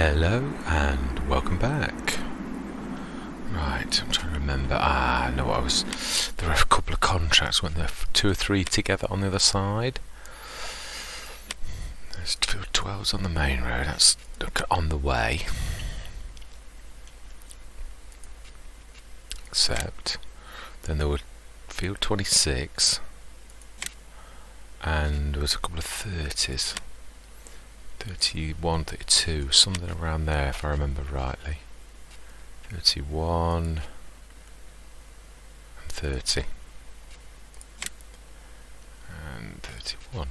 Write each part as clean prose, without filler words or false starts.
Hello and welcome back. Right, I'm trying to remember. No, there were a couple of contracts, weren't there? 2 or 3 together on the other side. There's field 12s on the main road. That's on the way. Except then there were field 26, and there was a couple of 30s. 31, 32, something around there if I remember rightly. 31 and 30 and 31.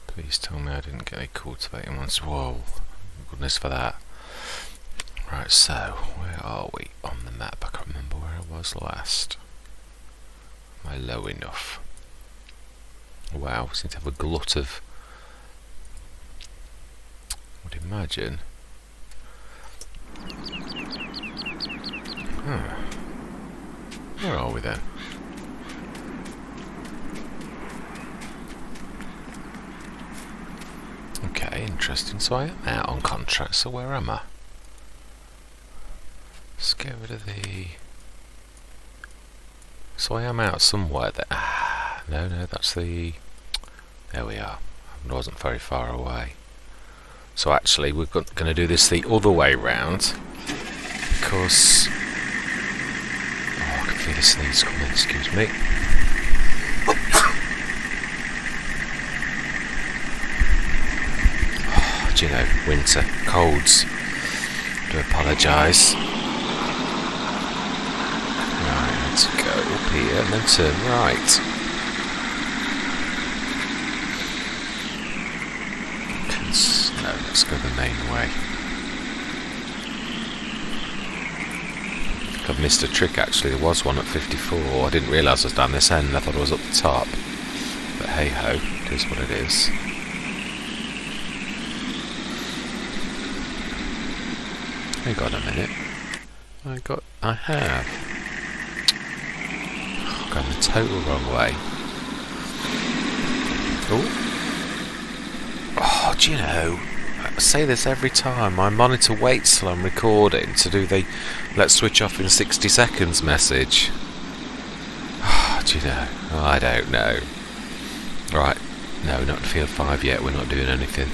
Please tell me I didn't get any cultivating ones. Whoa, goodness for that. Right, so where are we on the map? I can't remember where I was last. Am I low enough? Wow, seem to have a glut of, I would imagine. Where are we then? Okay, interesting. So I am out on contract, so where am I? Let's get rid of the... So I am out somewhere there. No, that's the... There we are. I wasn't very far away. So actually, we're going to do this the other way round. Because... Oh, I can feel the sneeze coming, excuse me. Oh, do you know, winter, colds. I do apologise. Let's go up here and then turn right. No, let's go the main way. I think I've missed a trick actually. There was one at 54. I didn't realise I was down this end. I thought I was up the top. But hey ho, it is what it is. Hang on a minute. I have. Going the total wrong way. Oh, do you know, I say this every time, my monitor waits till I'm recording to do the let's switch off in 60 seconds message. Oh, do you know? Oh, I don't know. Right, no, not field 5 yet, we're not doing anything.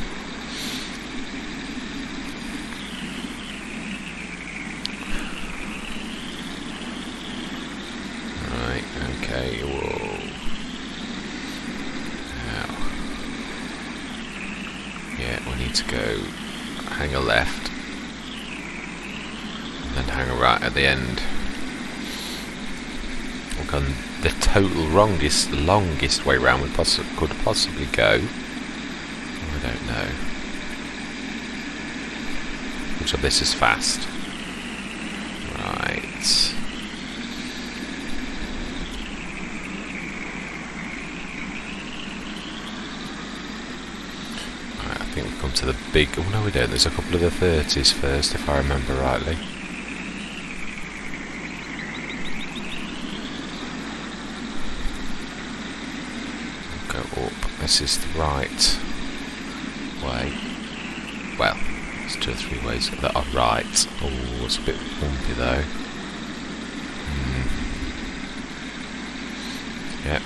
Okay, whoa. Now. Yeah, we need to go hang a left and then hang a right at the end. We've gone the total longest way round we could possibly go. I don't know. Which of this is fast? Right. I think we've come to the big... Oh no we don't, there's a couple of the 30s first if I remember rightly. Go up, this is the right way. Well, there's 2 or 3 ways that are right. Oh, it's a bit bumpy though. Yep,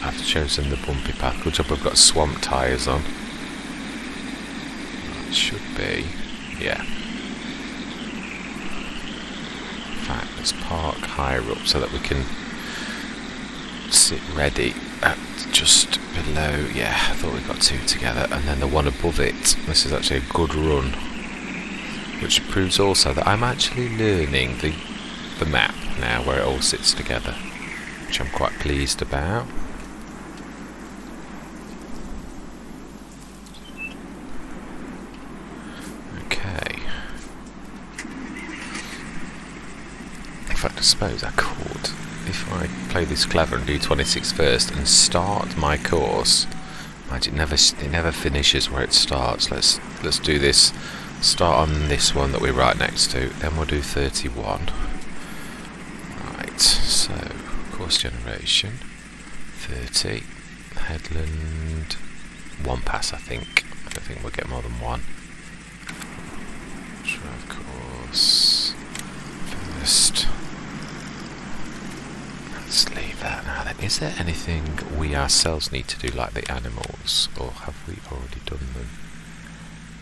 I've chosen the bumpy path. Good job I've got swamp tyres on. Should be, yeah. In fact, let's park higher up so that we can sit ready at just below. Yeah, I thought we got 2 together, and then the one above it. This is actually a good run, which proves also that I'm actually learning the map now, where it all sits together, which I'm quite pleased about. I suppose I could, if I play this clever and do 26 first and start my course. It never finishes where it starts. Let's do this. Start on this one that we're right next to, then we'll do 31. Right, so course generation 30, Headland. One pass, I think. I don't think we'll get more than one. Drive course. First. Let's leave that now then. Is there anything we ourselves need to do like the animals? Or have we already done them?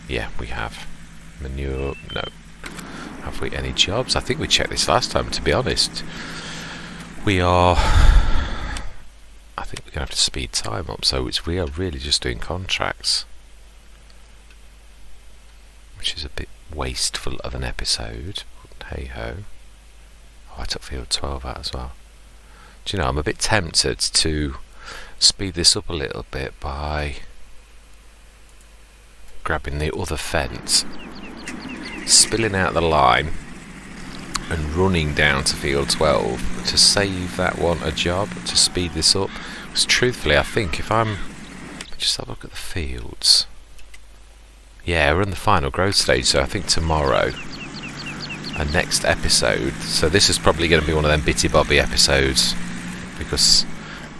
Yeah, we have. Manure, no. Have we any jobs? I think we checked this last time, to be honest. We are... I think we're going to have to speed time up, so we are really just doing contracts. Which is a bit wasteful of an episode. Hey ho. Oh, I took field 12 out as well. Do you know, I'm a bit tempted to speed this up a little bit by grabbing the other fence, spilling out the line and running down to field 12 to save that one a job, to speed this up. Because truthfully, I think if I'm... just have a look at the fields. Yeah, we're in the final growth stage, so I think tomorrow, a next episode, so this is probably going to be one of them bitty bobby episodes, because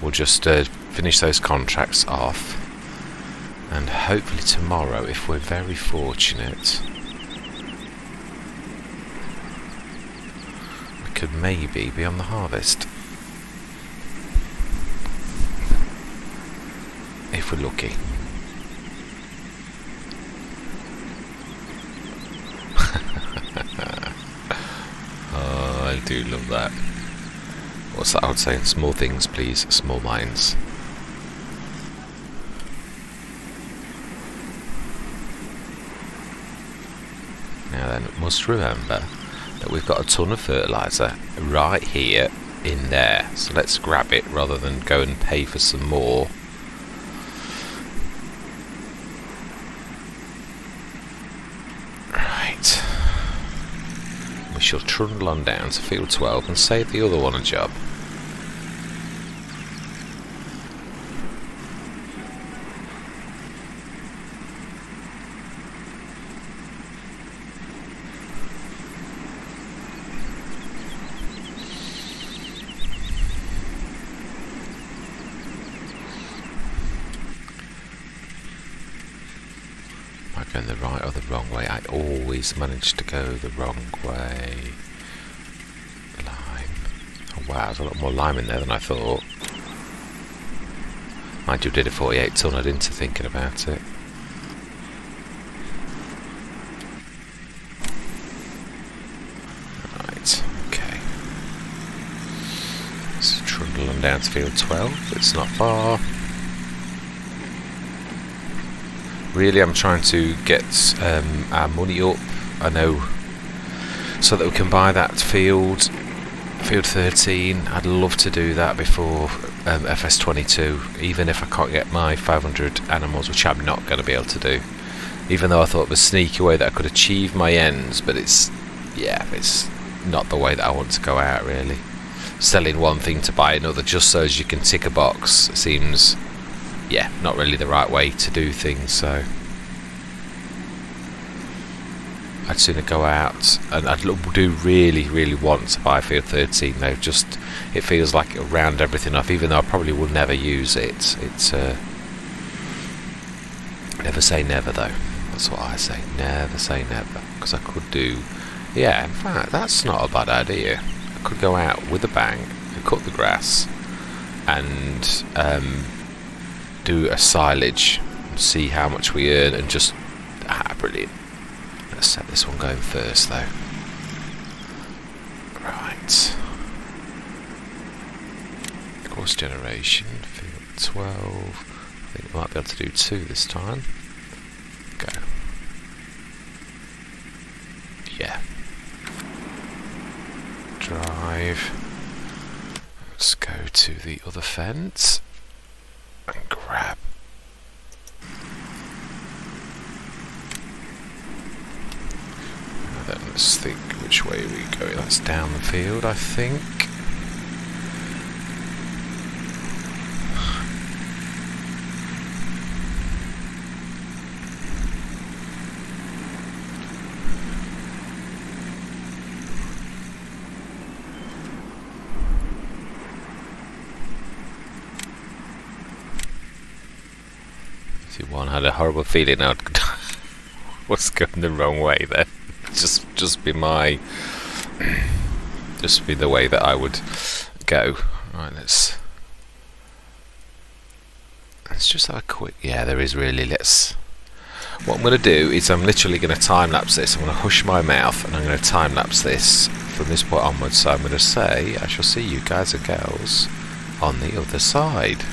we'll just finish those contracts off, and hopefully tomorrow, if we're very fortunate, we could maybe be on the harvest. If we're lucky. Oh, I do love that. What's that I would say? Small things, please. Small minds. Now then, must remember that we've got a ton of fertiliser right here in there. So let's grab it rather than go and pay for some more. Right. We shall trundle on down to field 12 and save the other one a job. Going the right or the wrong way? I always manage to go the wrong way. Lime. Oh wow, there's a lot more lime in there than I thought. Mind you, did a 48 tonne, I didn't thinking about it. Right, okay. Let's trundle on down to field 12. It's not far. Really, I'm trying to get our money up, I know, so that we can buy that field 13. I'd love to do that before FS22, even if I can't get my 500 animals, which I'm not going to be able to do. Even though I thought it was a sneaky way that I could achieve my ends, but it's not the way that I want to go out, really. Selling one thing to buy another just so as you can tick a box seems... yeah, not really the right way to do things, so I'd sooner go out, and I do really want to buy field 13 though. Just it feels like it'll round everything off, even though I probably will never use it. It's never say never though. That's what I say, never say never, because I could do, yeah, in fact that's not a bad idea. I could go out with a bang and cut the grass and do a silage and see how much we earn, and just brilliant. Let's set this one going first though. Right, course generation, field 12. I think we might be able to do 2 this time. Go. Yeah. Drive. Let's go to the other fence and grab. Now then, let's think which way we go. That's down the field, I think. 21. I had a horrible feeling I was going the wrong way then. Just be my... just be the way that I would go. Right, let's just have a quick... Yeah, there is really... What I'm going to do is I'm literally going to time-lapse this. I'm going to hush my mouth and I'm going to time-lapse this from this point onwards. So I'm going to say, I shall see you guys and girls on the other side.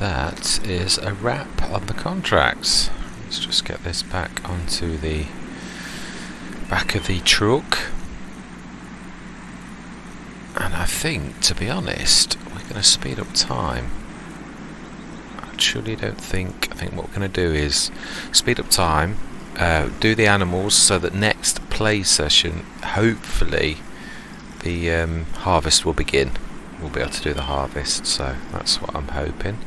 that is a wrap on the contracts. Let's just get this back onto the back of the truck. And I think, to be honest, we're going to speed up time. I truly don't think. I think what we're going to do is speed up time, do the animals, so that next play session, hopefully, the harvest will begin. We'll be able to do the harvest, so that's what I'm hoping.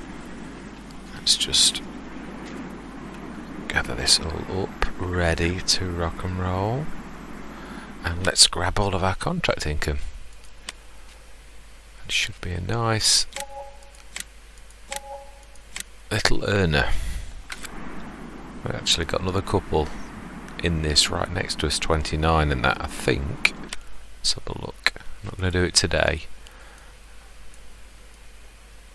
Let's just gather this all up, ready to rock and roll. And let's grab all of our contract income. It should be a nice little earner. We've actually got another couple in this right next to us, 29 and that, I think. Let's have a look. I'm not going to do it today.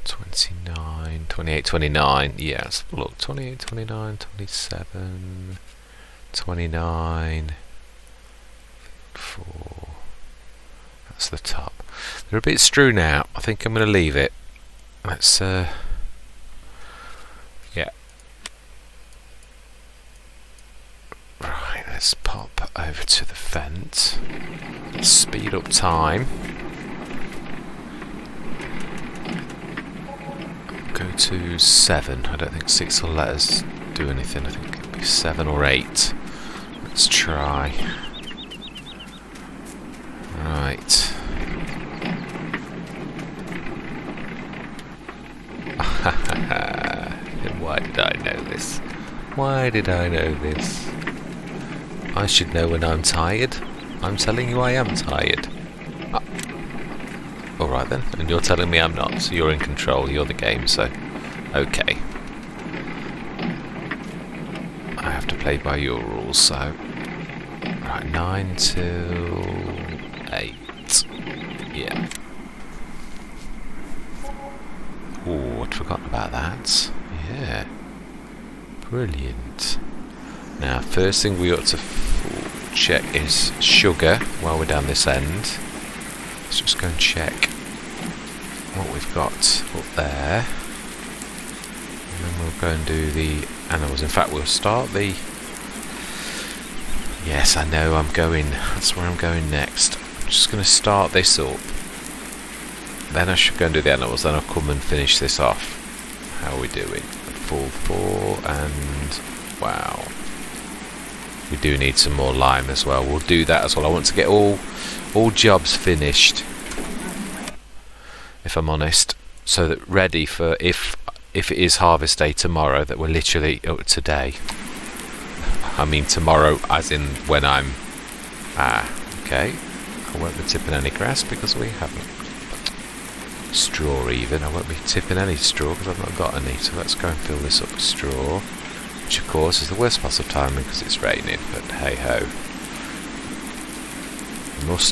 29, 28, 29. Yeah, let's have a look. 28, 29, 27, 29, 4. That's the top. They're a bit strewn out. I think I'm going to leave it. Let's, yeah. Right, let's pop over to the fence. Let's speed up time. Go to 7. I don't think 6 will let us do anything. I think it'll be 7 or 8. Let's try. Right. Why did I know this? Why did I know this? I should know when I'm tired. I'm telling you I am tired. Ah. Alright then, and you're telling me I'm not, so you're in control, you're the game, so okay. I have to play by your rules, so right, 9 till 8. Yeah. Oh, I'd forgotten about that. Yeah. Brilliant. Now, first thing we ought to check is sugar while we're down this end. Let's just go and check what we've got up there. And then we'll go and do the animals. In fact, we'll start the... Yes, I know I'm going. That's where I'm going next. I'm just going to start this up. Then I should go and do the animals. Then I'll come and finish this off. How are we doing? Full 4 and... Wow. We do need some more lime as well. We'll do that as well. I want to get all jobs finished, if I'm honest, so that ready for if it is harvest day tomorrow, that we're literally today. I mean tomorrow as in when I'm okay. I won't be tipping any grass because we haven't. Straw even. I won't be tipping any straw because I've not got any. So let's go and fill this up with straw. Which of course is the worst possible timing because it's raining, but hey ho.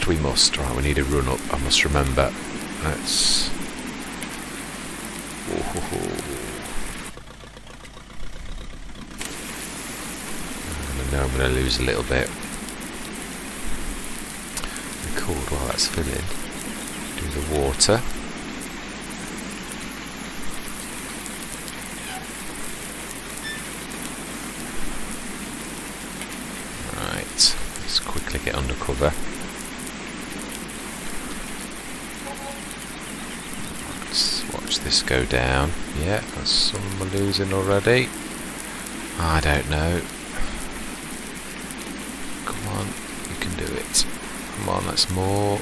We must. Right, we need a run up, I must remember. Let's... I know I'm going to lose a little bit. Record while that's filling. Do the water. Let's quickly get under cover. Let's watch this go down. Yeah, that's some we're losing already. I don't know. Come on, you can do it. Come on, that's more.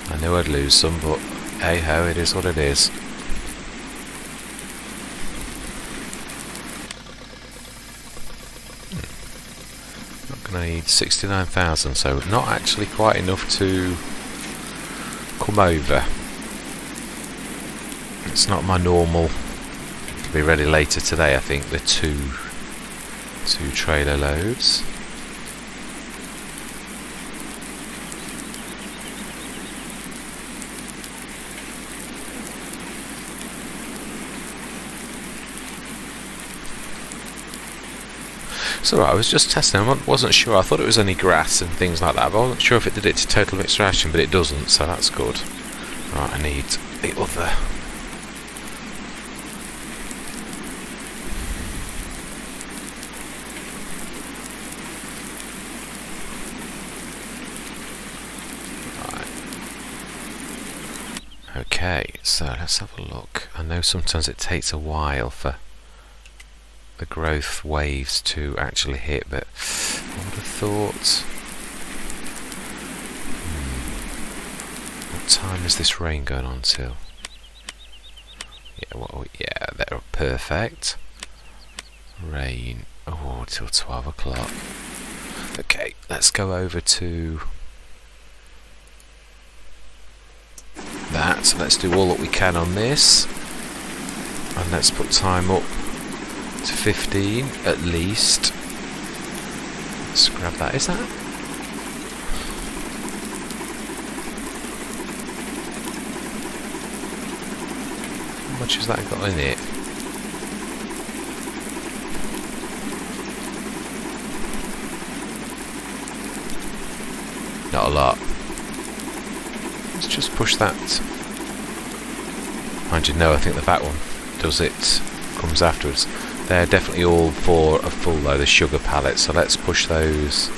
I knew I'd lose some, but hey ho, it is what it is. I need 69,000, so not actually quite enough to come over. It's not my normal. It'll be ready later today, I think, the two trailer loads. So I was just testing, I wasn't sure, I thought it was only grass and things like that, but I wasn't sure if it did it to total mixed ration, but it doesn't, so that's good. Right, I need the other. Okay, so let's have a look. I know sometimes it takes a while for the growth waves to actually hit, but I would have thought... What time is this rain going on till? Yeah, well, yeah, they're perfect. Rain, oh, till 12 o'clock. Okay, let's go over to... that. Let's do all that we can on this, and let's put time up to 15 at least. Let's grab that. Is that? How much has that got in it? Not a lot. Let's just push that. Mind you, no, I think the back one does it, comes afterwards. They're definitely all for a full load of sugar pallets, so let's push those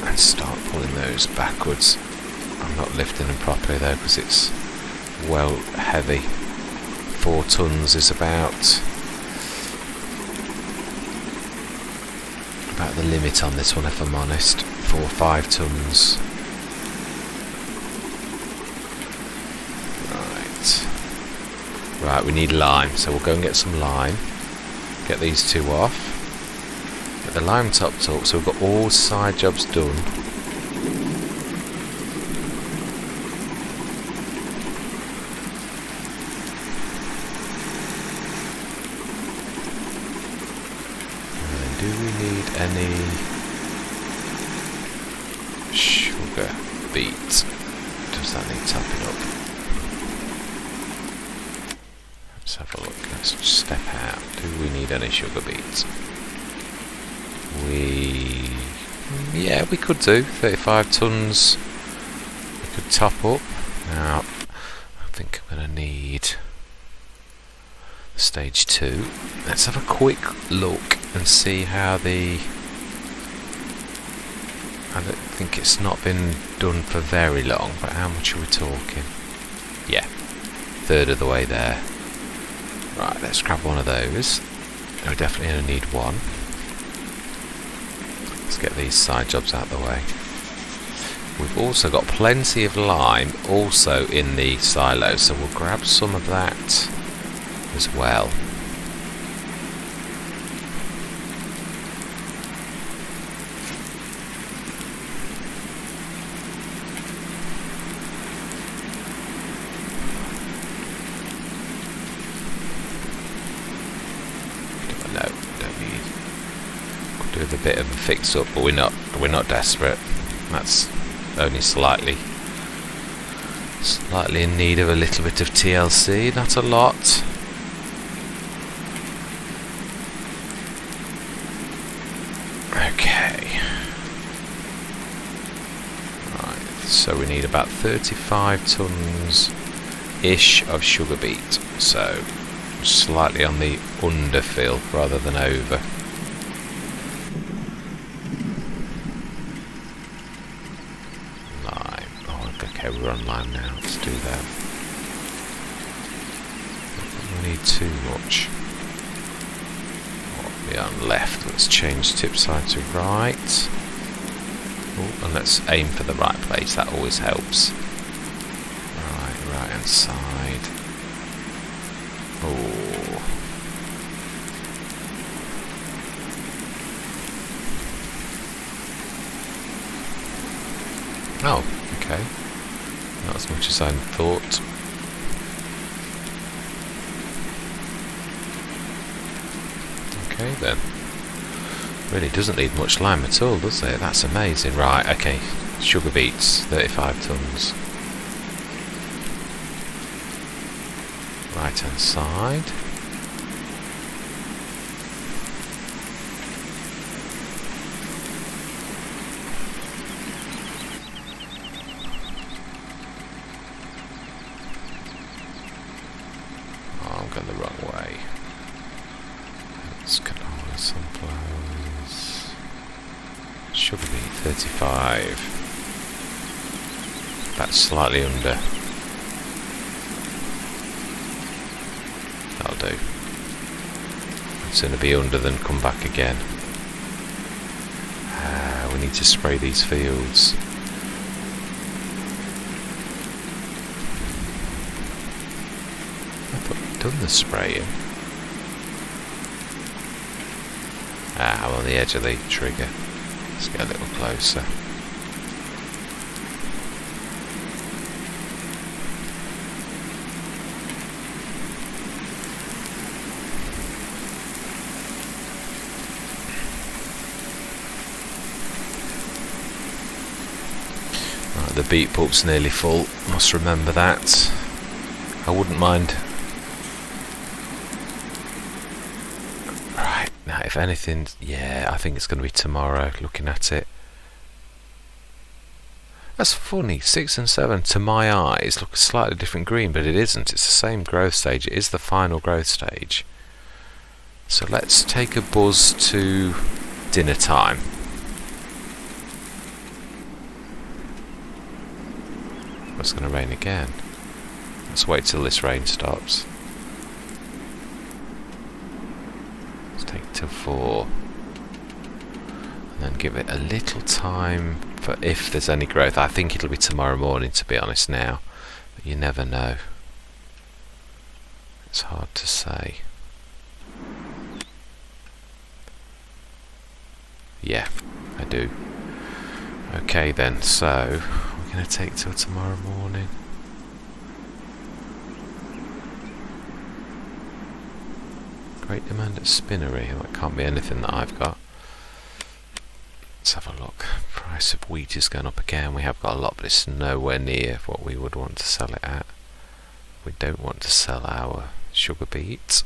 and start pulling those backwards. I'm not lifting them properly though because it's well heavy. 4 tons is about the limit on this one, if I'm honest. 4 or 5 tons. Right, we need lime, so we'll go and get some lime. Get these 2 off. Get the lime topped up, so we've got all side jobs done. And then do we need any sugar beet? Does that need topping up? Let's have a look. Let's just step out. Do we need any sugar beets? Yeah, we could do 35 tons. We could top up. Now, I think I'm going to need stage 2. Let's have a quick look and see how the... I don't think it's not been done for very long, but how much are we talking? Yeah, 1/3 of the way there. Right, let's grab one of those. We're definitely going to need one. Let's get these side jobs out of the way. We've also got plenty of lime also in the silo, so we'll grab some of that as well. With a bit of a fix up, but we're not desperate. That's only slightly in need of a little bit of TLC, not a lot. Okay. Right, so we need about 35 tons ish of sugar beet, so slightly on the underfill rather than over. Okay, we're on lime now. Let's do that. We need too much. We're on left. Let's change tip side to right. Ooh, and let's aim for the right place. That always helps. Right hand side. Oh, okay. Not as much as I thought. Okay then. Really doesn't need much lime at all, does it? That's amazing. Right, okay. Sugar beets, 35 tons. Right hand side. Sunflowers. Sugar beet 35. That's slightly under. That'll do. I'd sooner be under than come back again. We need to spray these fields. I thought we'd done the spraying. I'm on the edge of the trigger. Let's get a little closer. The beet pulp's nearly full, must remember that. I wouldn't mind. Right, now if anything, yeah, I think it's going to be tomorrow, looking at it. That's funny, 6 and 7 to my eyes look a slightly different green, but it isn't, it's the same growth stage, it is the final growth stage. So let's take a buzz to dinner time. It's going to rain again. Let's wait till this rain stops. Let's take it till 4. And then give it a little time for if there's any growth. I think it'll be tomorrow morning, to be honest now. But you never know. It's hard to say. Yeah, I do. Okay then, so going to take till tomorrow morning. Great demand at spinnery. That can't be anything that I've got. Let's have a look. Price of wheat is going up again. We have got a lot, but it's nowhere near what we would want to sell it at. We don't want to sell our sugar beet.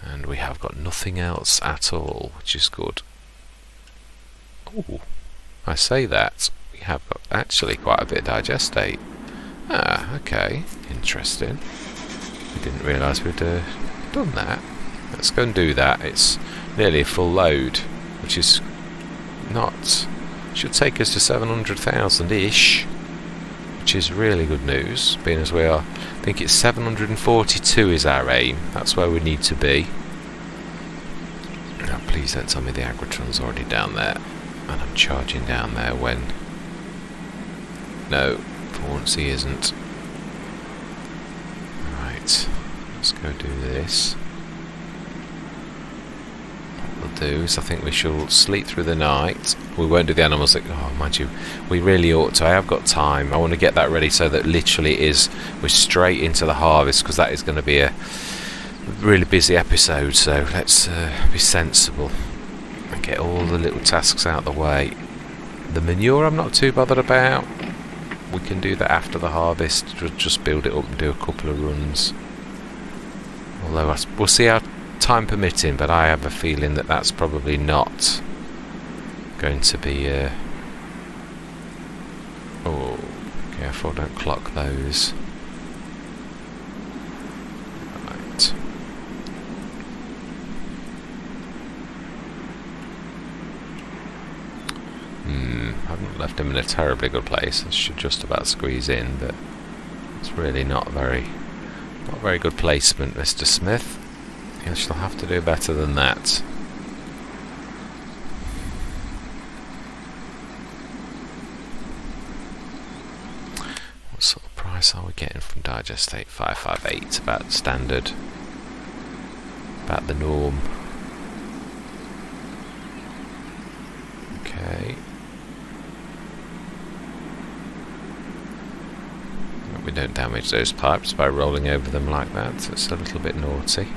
And we have got nothing else at all, which is good. Ooh. I say that, we have got actually quite a bit of digestate. Ah, okay, interesting. We didn't realise we'd done that. Let's go and do that. It's nearly a full load, which is not... should take us to 700,000-ish, which is really good news, being as we are... I think it's 742 is our aim. That's where we need to be. Now please don't tell me the Agritron's already down there. And I'm charging down there when... No, for once he isn't. Right, let's go do this. What we'll do is I think we shall sleep through the night. We won't do the animals that... Oh, mind you, we really ought to. I have got time. I want to get that ready so that literally we're straight into the harvest, because that is going to be a really busy episode. So let's be sensible. Get all the little tasks out of the way. The manure I'm not too bothered about. We can do that after the harvest. Just build it up and do a couple of runs. Although we'll see our time permitting, but I have a feeling that that's probably not going to be... Oh, careful, don't clock those. Right. I haven't left him in a terribly good place. I should just about squeeze in, but it's really not very good placement, Mr. Smith. You shall have to do better than that. What sort of price are we getting from Digestate? 558, about standard, about the norm. Okay. We don't damage those pipes by rolling over them like that. It's a little bit naughty.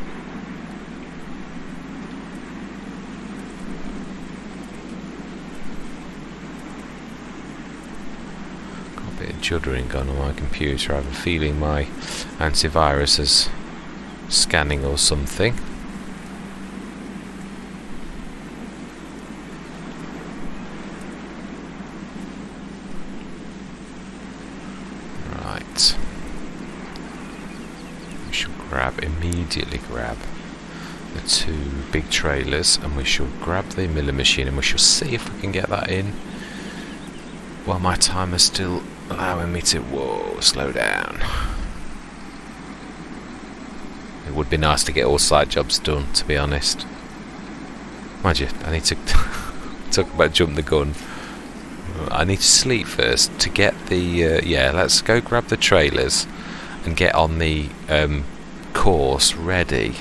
Got a bit of juddering going on my computer. I have a feeling my antivirus is scanning or something. We shall immediately grab two big trailers, and we shall grab the milling machine and we shall see if we can get that in while my timer's still allowing me to slow down. It would be nice to get all side jobs done, to be honest. Mind you, I need to talk about jump the gun. I need to sleep first to get the let's go grab the trailers and get on the course ready.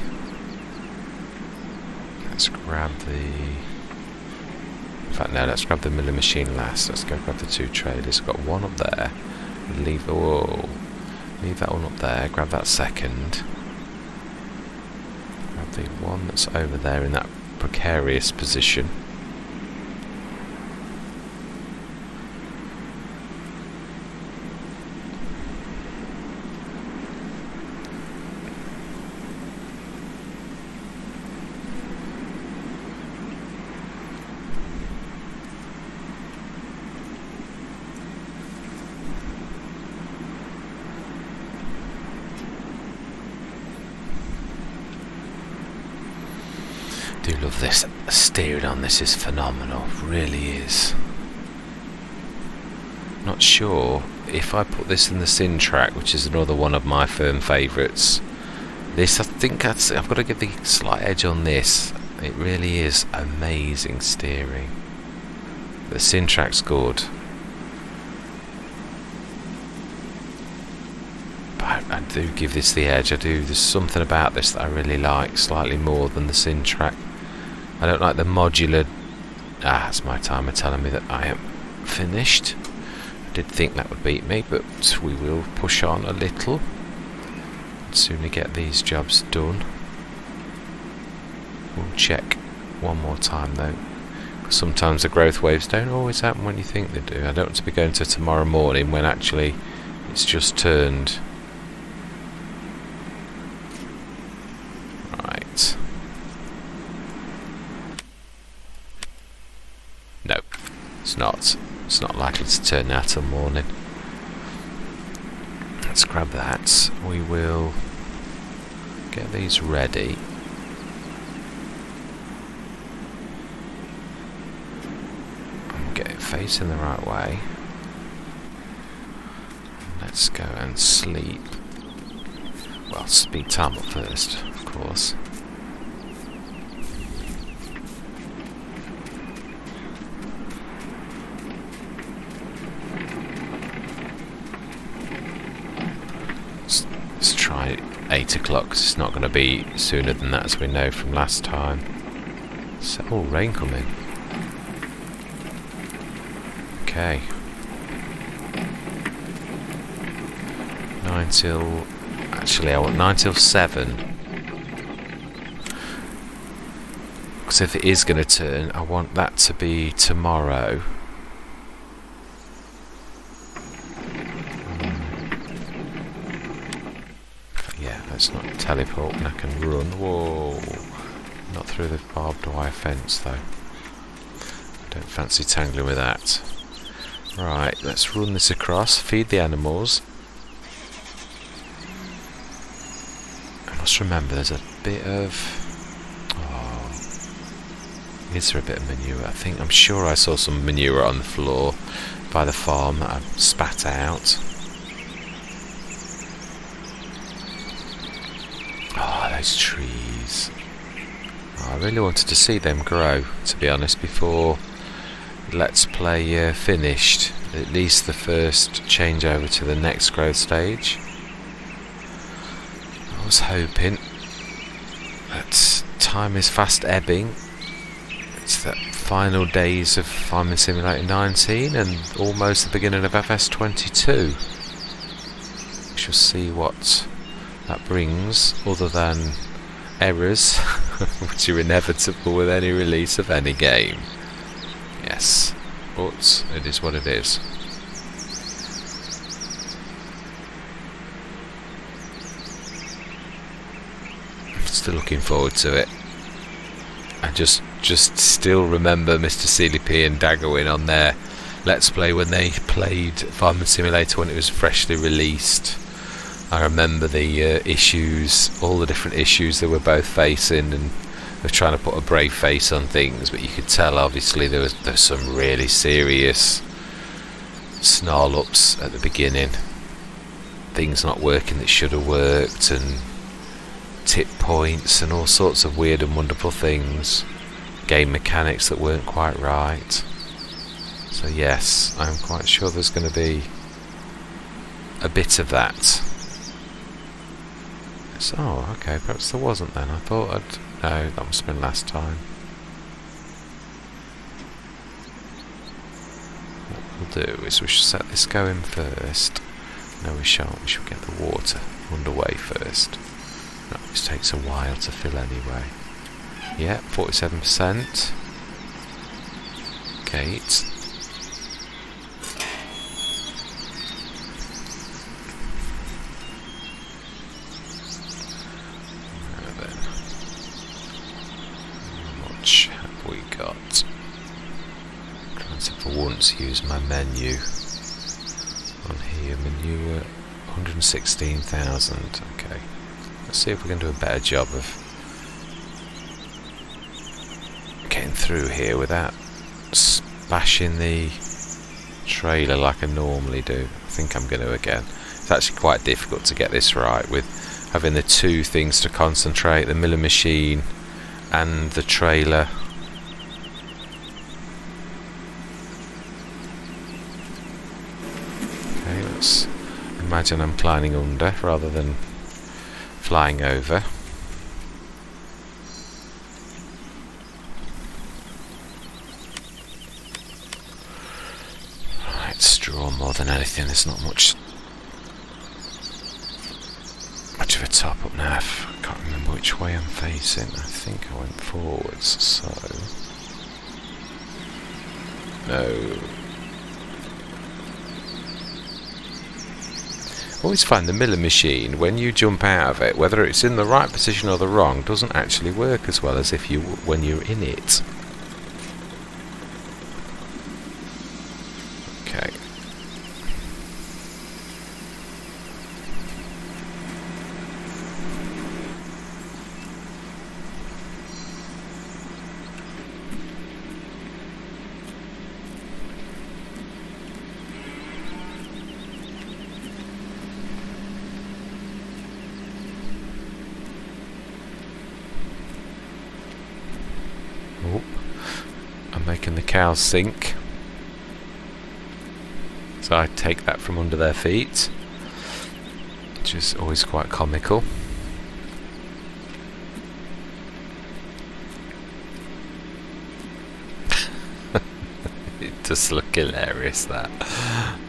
Let's grab let's grab the milling machine last. Let's go grab the two trailers. I've got one up there. Leave that one up there. Grab that second. Grab the one that's over there in that precarious position. I do love this. Steering on this is phenomenal, really is. Not sure if I put this in the Sin track, which is another one of my firm favourites. This, I think I've got to give the slight edge on this. It really is amazing steering. The Sin track's good. But I do give this the edge. There's something about this that I really like, slightly more than the Sin track. I don't like the modular. That's my timer telling me that I am finished. I did think that would beat me, but we will push on a little. Sooner get these jobs done. We'll check one more time though. Sometimes the growth waves don't always happen when you think they do. I don't want to be going to tomorrow morning when actually it's just turned. Right. No, it's not. It's not likely to turn out till morning. Let's grab that. We will get these ready. And get it facing the right way. Let's go and sleep. Well, speed time up first, of course. Let's try 8 o'clock, because it's not going to be sooner than that, as we know from last time. So, rain coming. Okay. 9 till... Actually, I want 9 till 7. Because if it is going to turn, I want that to be tomorrow. Let's not teleport and I can run. Whoa! Not through the barbed wire fence though. Don't fancy tangling with that. Right, let's run this across, feed the animals. I must remember there's a bit of... is there a bit of manure? I'm sure I saw some manure on the floor by the farm that I've spat out. Trees. I really wanted to see them grow, to be honest, before Let's Play finished. At least the first changeover to the next growth stage. I was hoping that time is fast ebbing. It's the final days of Farming Simulator 19 and almost the beginning of FS22. We shall see what that brings, other than errors, which are inevitable with any release of any game. Yes, but it is what it is. I'm still looking forward to it. I just still remember Mr. CLP and Daggerwin on their Let's Play when they played Farming Simulator when it was freshly released. I remember the issues, all the different issues they were both facing, and of trying to put a brave face on things, but you could tell obviously there's some really serious snarl ups at the beginning, things not working that should have worked, and tip points and all sorts of weird and wonderful things, game mechanics that weren't quite right. So yes, I'm quite sure there's going to be a bit of that. So, okay, perhaps there wasn't then. I thought no, that must have been last time. What we'll do is we should set this going first. No, we shan't. We should get the water underway first. That always takes a while to fill anyway. Yeah, 47%. Gate. Now then, how much have we got? I'm trying to for once use my menu on here. Menu 116,000. Okay. Let's see if we can do a better job of getting through here without splashing the trailer like I normally do. I think I'm going to again. It's actually quite difficult to get this right with having the two things to concentrate, the milling machine and the trailer. Okay, let's imagine I'm climbing under rather than flying over. Right, straw more than anything. There's not much of a top up now. I can't remember which way I'm facing. I think I went forwards, so no. I always find the milling machine, when you jump out of it, whether it's in the right position or the wrong, doesn't actually work as well as if when you're in it. Okay. I'm making the cows sink, so I take that from under their feet, which is always quite comical. It does look hilarious, that.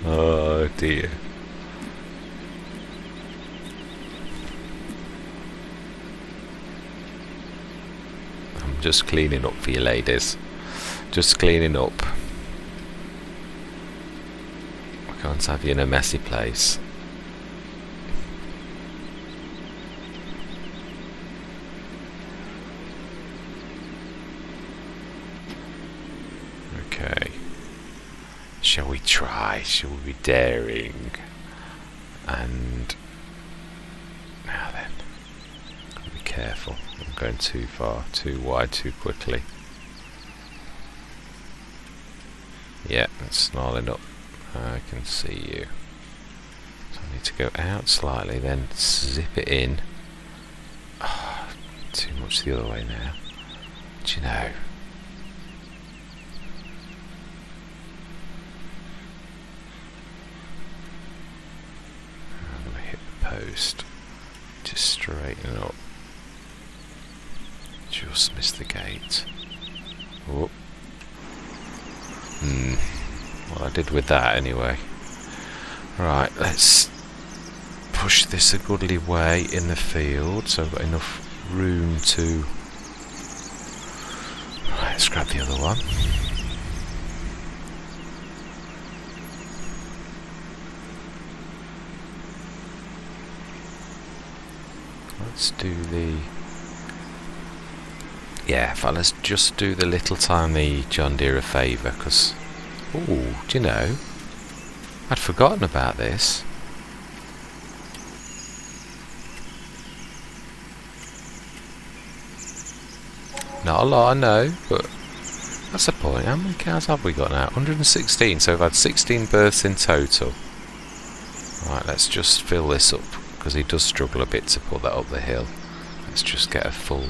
Oh dear. I'm just cleaning up for you ladies. Just cleaning up. I can't have you in a messy place. Okay. Shall we try? Shall we be daring? And now then, gotta be careful. I'm going too far, too wide, too quickly. Yeah, it's snarling up. I can see you. So I need to go out slightly, then zip it in. Oh, too much the other way now. Do you know? I'm going to hit the post. Just straighten up. Just missed the gate. Oh. Well, I did with that anyway. Right, let's push this a goodly way in the field so I've got enough room to... Right, let's grab the other one. Let's do the... Yeah, fellas, just do the little tiny John Deere a favour, because... Ooh, do you know? I'd forgotten about this. Not a lot, I know, but that's the point. How many cows have we got now? 116, so we've had 16 births in total. Right, let's just fill this up, because he does struggle a bit to pull that up the hill. Let's just get a full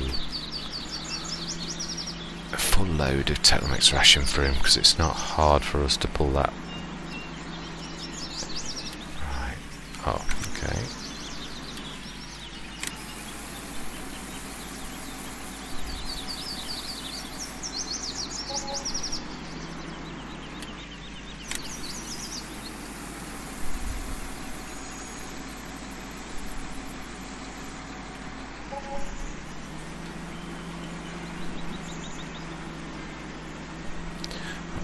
load of Tetramax ration for him, because it's not hard for us to pull that. Right, oh, okay.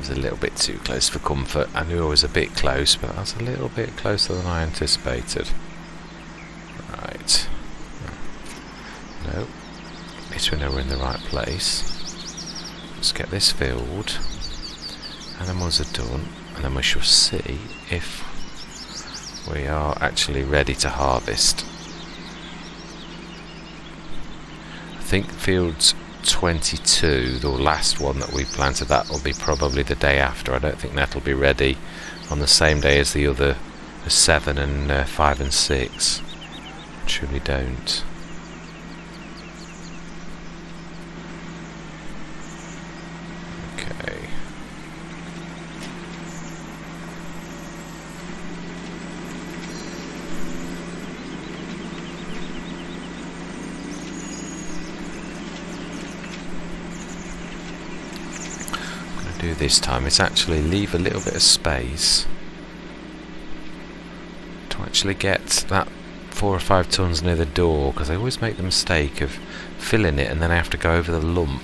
A little bit too close for comfort. I knew I was a bit close, but I was a little bit closer than I anticipated. Right. No. At least we know we're in the right place. Let's get this filled. Animals are done. And then we shall see if we are actually ready to harvest. I think fields 22, the last one that we planted, that will be probably the day after. I don't think that'll be ready on the same day as the other 7 and 5 and 6. Truly don't. Okay. Do this time is actually leave a little bit of space to actually get that 4 or 5 tons near the door, because I always make the mistake of filling it and then I have to go over the lump.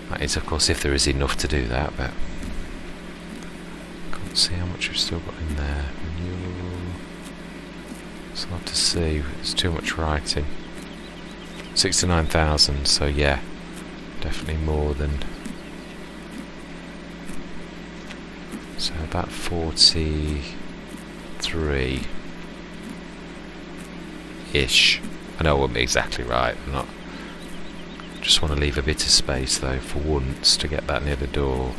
That is, of course, if there is enough to do that, but can't see how much we've still got in there. It's hard to see, it's too much writing. 69,000, so yeah, definitely more than. So about 43-ish. I know I wouldn't be exactly right. I'm not. Just want to leave a bit of space though for once to get that near the door.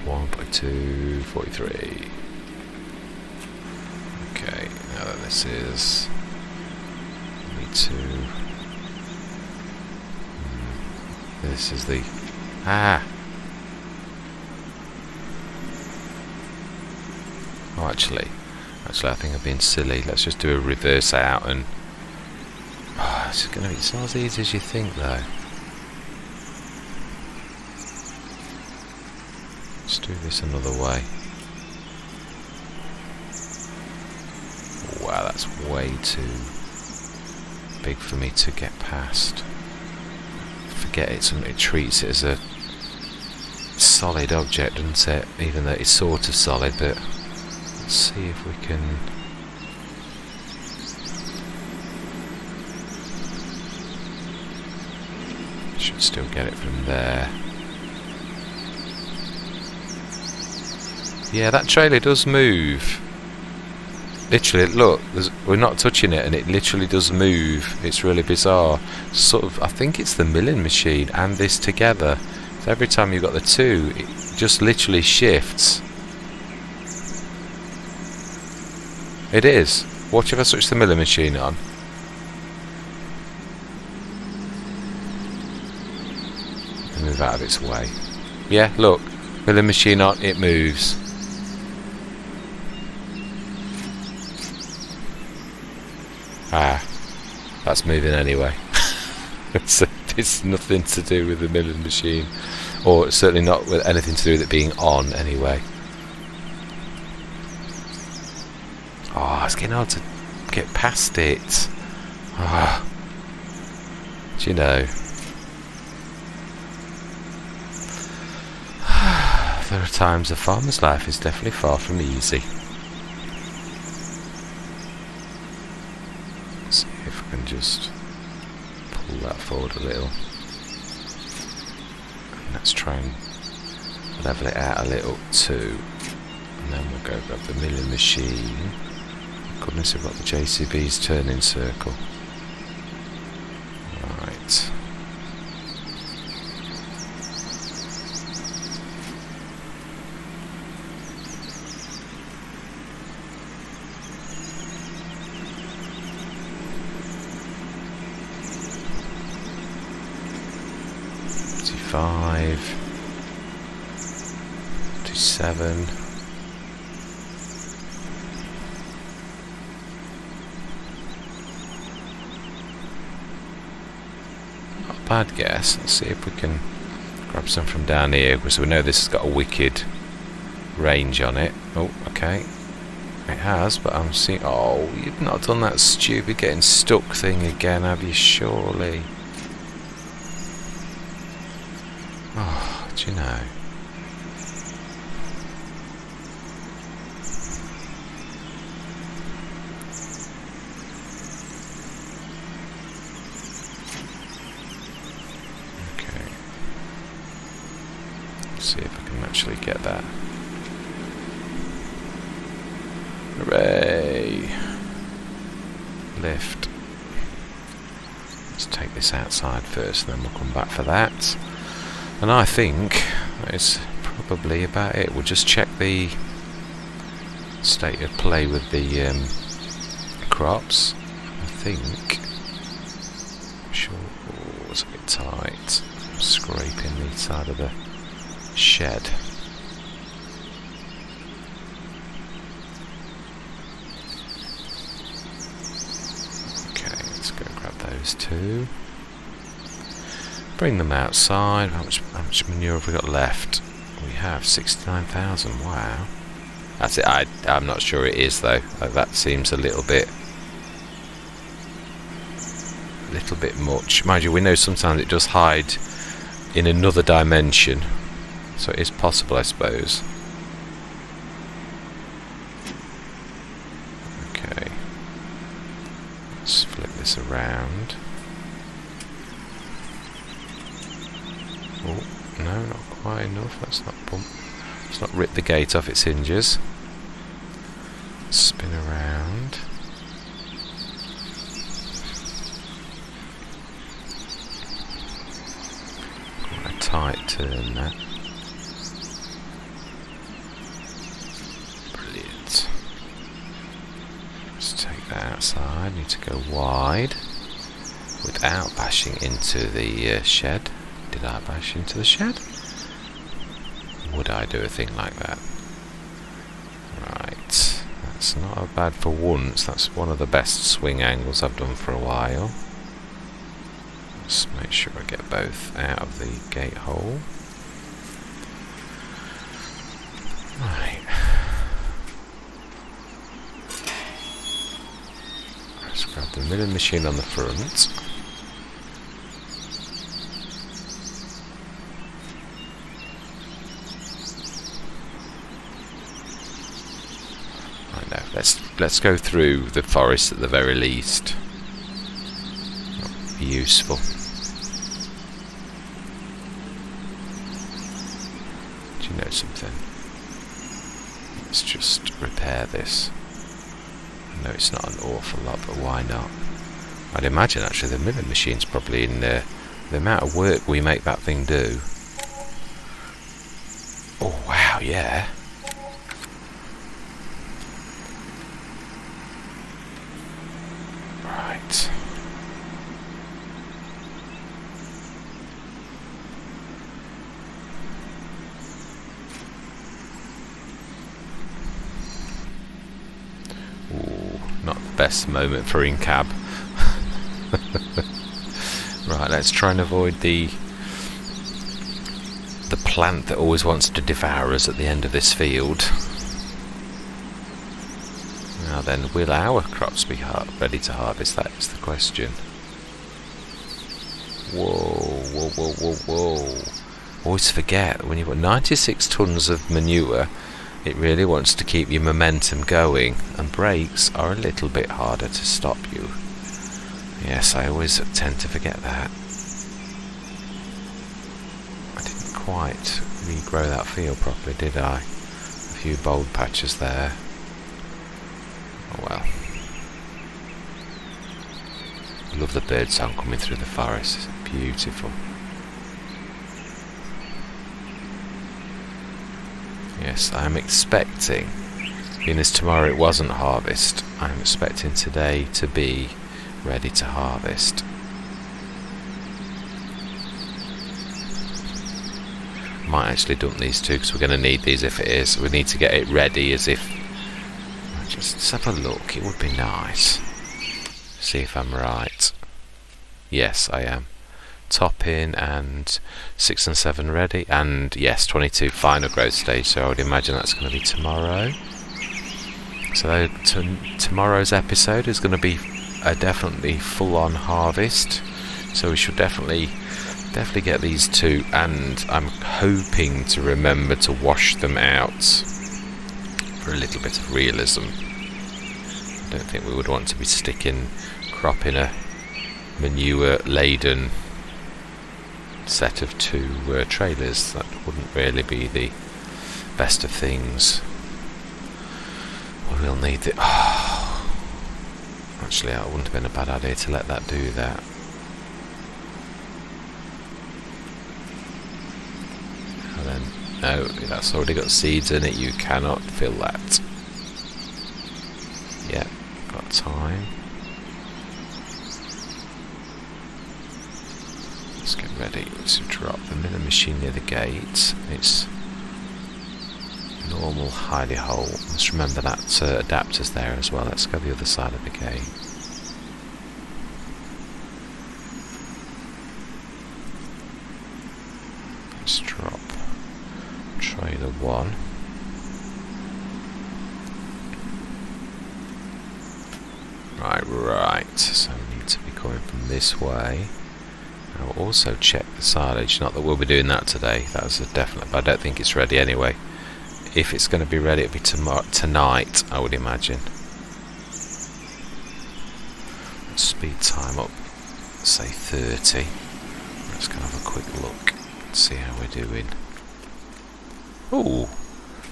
1.2, 43. Okay, now that this is. Need to. This is the. Oh, actually, I think I've been silly. Let's just do a reverse out and. Oh, it's going to be. It's not as easy as you think, though. Let's do this another way. Wow, that's way too big for me to get past. Forget it. It treats it as a solid object, doesn't it? Even though it's sort of solid, but let's see if we can. Should still get it from there. Yeah, that trailer does move. Literally, look, we're not touching it and it literally does move. It's really bizarre. Sort of, I think it's the milling machine and this together. So every time you've got the two, it just literally shifts. It is. Watch if I switch the milling machine on. Move out of its way. Yeah, look, milling machine on, it moves. Ah, that's moving anyway. It's nothing to do with the milling machine, or certainly not with anything to do with it being on anyway. Oh, it's getting hard to get past it. Ah, do you know? There are times a farmer's life is definitely far from easy. Let's see if we can just pull that forward a little. And let's try and level it out a little too. And then we'll go grab the milling machine. goodness, we've got the JCB's turning circle. Right. Five, 27. Not a bad guess. Let's see if we can grab some from down here, because we know this has got a wicked range on it. Oh, okay. It has, but I'm seeing... Oh, you've not done that stupid getting stuck thing again, have you? Surely. Oh, do you know? Okay. Let's see if I can actually get that. Hooray! Lift. Let's take this outside first, and then we'll come back for that. And I think that is probably about it. We'll just check the state of play with the crops. I think. Sure, oh, it's a bit tight. I'm scraping the side of the shed. Okay, let's go grab those two. Bring them outside. How much manure have we got left? We have 69,000. Wow. That's it. I'm not sure it is though. That seems a little bit much. Mind you, we know sometimes it does hide in another dimension, so it is possible, I suppose. Okay. Let's flip this around. Oh, no, not quite enough. Let's not rip the gate off its hinges. Spin around. Quite a tight turn that. Brilliant. Let's take that outside. Need to go wide without bashing into the shed. Did I bash into the shed? Would I do a thing like that? Right. That's not bad for once. That's one of the best swing angles I've done for a while. Let's make sure I get both out of the gate hole. Right. Let's grab the milling machine on the front. Let's go through the forest at the very least. That'll be useful. Do you know something? Let's just repair this. I know it's not an awful lot, but why not? I'd imagine actually the milling machine's probably in there. The amount of work we make that thing do. Oh wow, yeah. Right. Ooh, not the best moment for in-cab. Right, let's try and avoid the plant that always wants to devour us at the end of this field. Now then, will our crops be ready to harvest? That is the question. Whoa, whoa, whoa, whoa, whoa. Always forget, when you've got 96 tons of manure, it really wants to keep your momentum going, and brakes are a little bit harder to stop you. Yes, I always tend to forget that. I didn't quite regrow that field properly, did I? A few bold patches there. Oh well. Love the bird song coming through the forest. It's beautiful. Yes, I'm expecting, being as tomorrow it wasn't harvest, I'm expecting today to be ready to harvest. Might actually dump these two because we're going to need these if it is. We need to get it ready as if... Just have a look, it would be nice. See if I'm right. Yes, I am. Topping and 6 and 7 ready, and yes, 22 final growth stage, so I would imagine that's going to be tomorrow. So tomorrow's episode is going to be a definitely full-on harvest, so we should definitely get these two, and I'm hoping to remember to wash them out for a little bit of realism. I don't think we would want to be sticking crop in a manure laden set of two trailers. That wouldn't really be the best of things. We'll need it. Actually, that wouldn't have been a bad idea to let that do that. And then, no, that's already got seeds in it. You cannot fill that. Yeah, got time. Let's get ready to drop them in the machine near the gate. It's normal hidey hole. Let's remember that adapter's there as well. Let's go the other side of the gate. Let's drop trailer 1. Right. So we need to be going from this way. I'll also check the silage. Not that we'll be doing that today. That's a definite. But I don't think it's ready anyway. If it's going to be ready, it'll be tonight, I would imagine. Let's speed time up, say 30. Let's go have a quick look, see how we're doing. Ooh,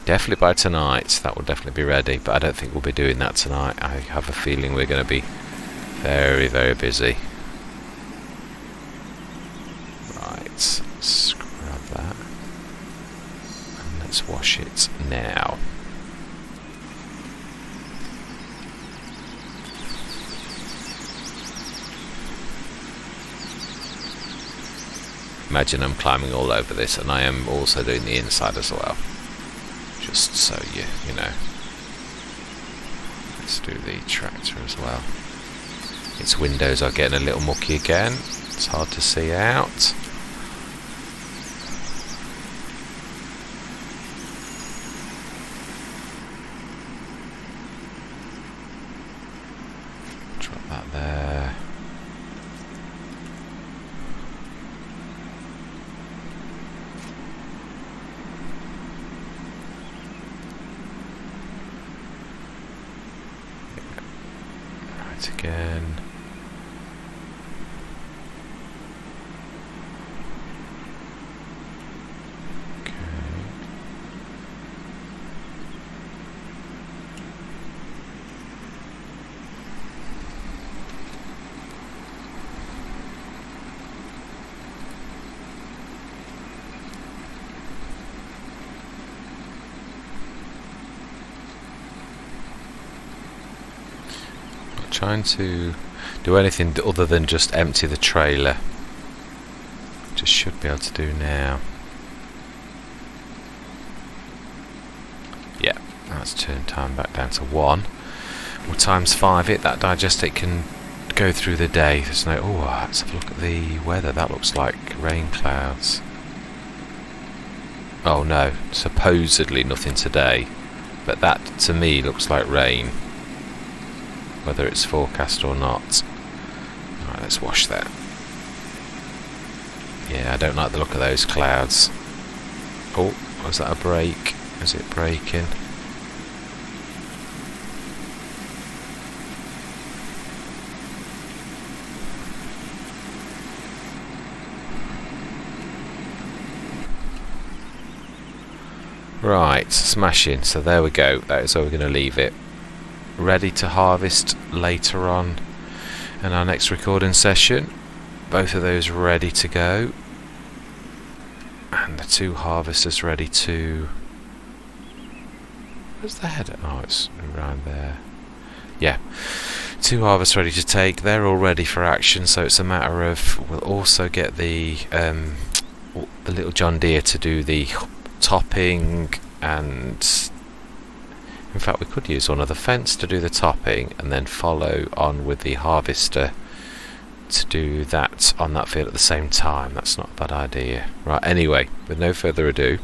definitely by tonight, that will definitely be ready, but I don't think we'll be doing that tonight. I have a feeling we're going to be very, very busy. Right, let's grab that. Let's wash it now. Imagine I'm climbing all over this, and I am also doing the inside as well. Just so you know. Let's do the tractor as well. Its windows are getting a little mucky again. It's hard to see out. There. Right again. Okay. Trying to do anything other than just empty the trailer. Just should be able to do now. Yeah, that's turn time back down to 1. We'll times 5 it. That digestate can go through the day. There's no. Oh, let's have a look at the weather. That looks like rain clouds. Oh no, supposedly nothing today, but that to me looks like rain. Whether it's forecast or not. Alright, let's wash that. Yeah, I don't like the look of those clouds. Oh, was that a break? Is it breaking? Right, smashing. So there we go. That is how we're going to leave it. Ready to harvest later on. And our next recording session, both of those ready to go, and the 2 harvesters ready to... Where's the header? Oh, it's around there. Yeah, 2 harvests ready to take. They're all ready for action, so it's a matter of... We'll also get the little John Deere to do the topping, and in fact we could use one of the fence to do the topping and then follow on with the harvester to do that on that field at the same time. That's not a bad idea. Right, anyway, with no further ado,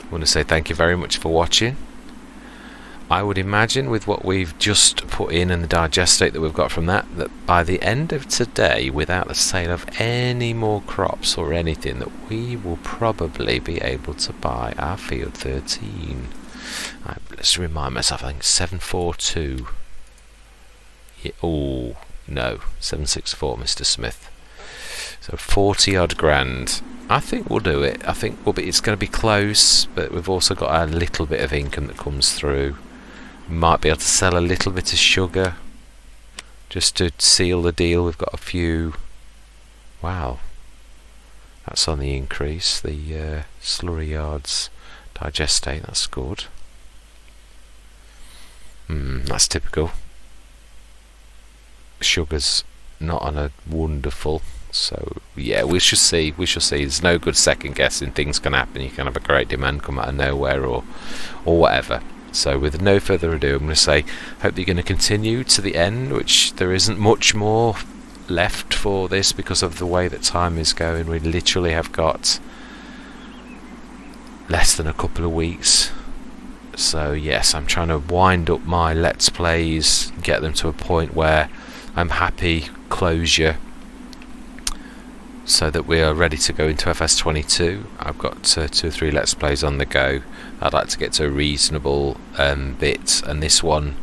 I want to say thank you very much for watching. I would imagine with what we've just put in and the digestate that we've got from that by the end of today, without the sale of any more crops or anything, that we will probably be able to buy our field 13. Right, let's remind myself, I think 742. Yeah, oh no, 764, Mr. Smith. So 40 odd grand. I think we'll do it. I think it's going to be close, but we've also got a little bit of income that comes through. Might be able to sell a little bit of sugar just to seal the deal. We've got a few. Wow, that's on the increase. The slurry yards digestate, that's good. That's typical. Sugar's not on a wonderful, so yeah, we shall see. There's no good second guessing. Things can happen. You can have a great demand come out of nowhere or whatever. So with no further ado, I'm going to say, hope that you're going to continue to the end, which there isn't much more left for this because of the way that time is going. We literally have got less than a couple of weeks. So yes, I'm trying to wind up my Let's Plays, get them to a point where I'm happy, closure, so that we are ready to go into FS22. I've got 2 or 3 Let's Plays on the go. I'd like to get to a reasonable bit, and this one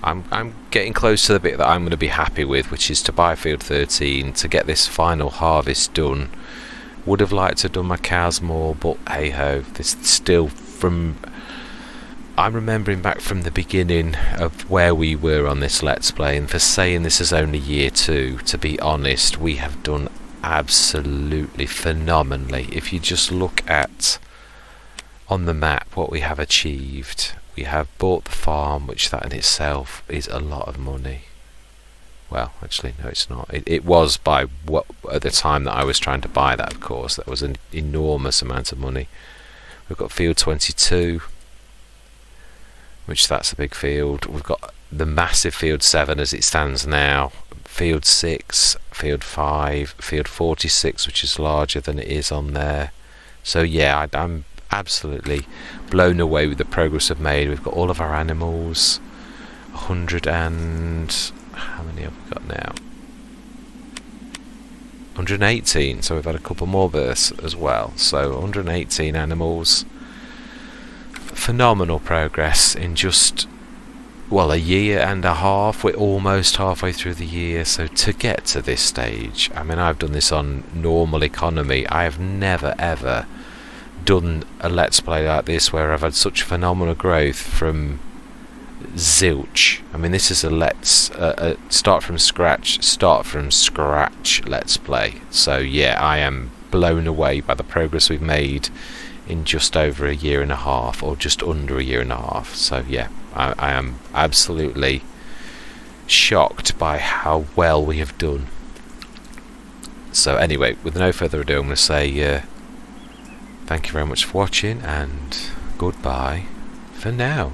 I'm getting close to the bit that I'm going to be happy with, which is to buy field 13 to get this final harvest done. Would have liked to have done my cows more, but hey ho, this still from... I'm remembering back from the beginning of where we were on this Let's Play, and for saying this is only year 2, to be honest, we have done absolutely phenomenally. If you just look at on the map what we have achieved, we have bought the farm, which that in itself is a lot of money. Well, actually no, it's not. It was by what at the time that I was trying to buy that, of course, that was an enormous amount of money. We've got field 22, which that's a big field. We've got the massive field 7 as it stands now, field 6, field 5, field 46, which is larger than it is on there. So yeah, I'm absolutely blown away with the progress we've made. We've got all of our animals, 100 and... how many have we got now? 118, so we've had a couple more births as well. So 118 animals. Phenomenal progress in just, well, a year and a half. We're almost halfway through the year, so to get to this stage, I mean, I've done this on normal economy. I have never ever done a Let's Play like this where I've had such phenomenal growth from zilch. I mean, this is a start from scratch Let's Play. So yeah, I am blown away by the progress we've made in just over a year and a half, or just under a year and a half. So yeah, I am absolutely shocked by how well we have done. So anyway, with no further ado, I'm going to say thank you very much for watching, and goodbye for now.